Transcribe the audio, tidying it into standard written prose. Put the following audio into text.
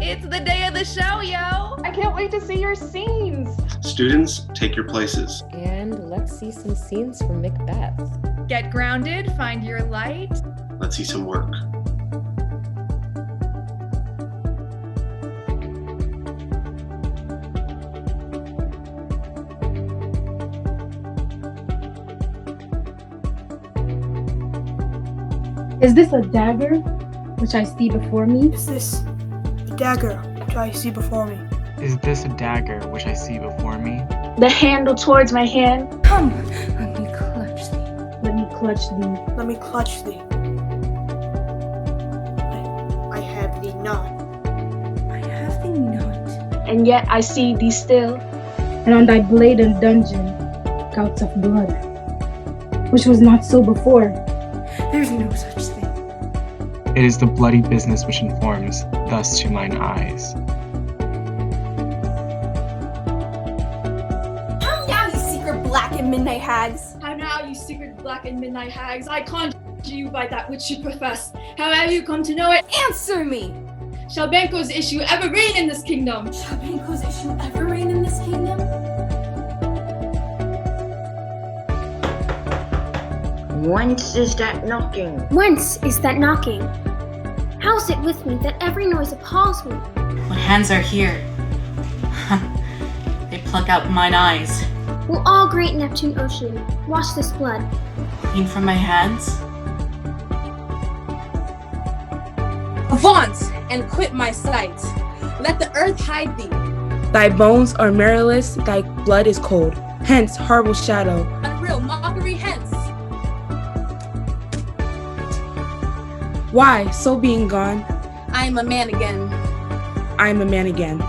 It's the day of the show, yo! I can't wait to see your scenes. Students, take your places. And let's see some scenes from Macbeth. Get grounded, find your light. Let's see some work. Is this a dagger which I see before me? Is this a dagger which I see before me? Is this a dagger which I see before me? The handle towards my hand. Come, let me clutch thee. Let me clutch thee. Let me clutch thee. I have thee not. I have thee not. And yet I see thee still. And on thy blade and dungeon, gouts of blood, which was not so before. There's no such thing. It is the bloody business which informs, thus to mine eyes. How now, you secret black and midnight hags? How now, you secret black and midnight hags? I conjure you by that which you profess. How have you come to know it? Answer me! Shall Banquo's issue ever reign in this kingdom? Shall Banquo's issue ever reign in this kingdom? Whence is that knocking? Whence is that knocking? How is it with me that every noise appalls me? My hands are here. They pluck out mine eyes. Will all great Neptune ocean wash this blood? Clean from my hands? Avaunt and quit my sight. Let the earth hide thee. Thy bones are marrowless, thy blood is cold. Hence, horrible shadow. Unreal mockery hence. Why, so being gone? I am a man again. I am a man again.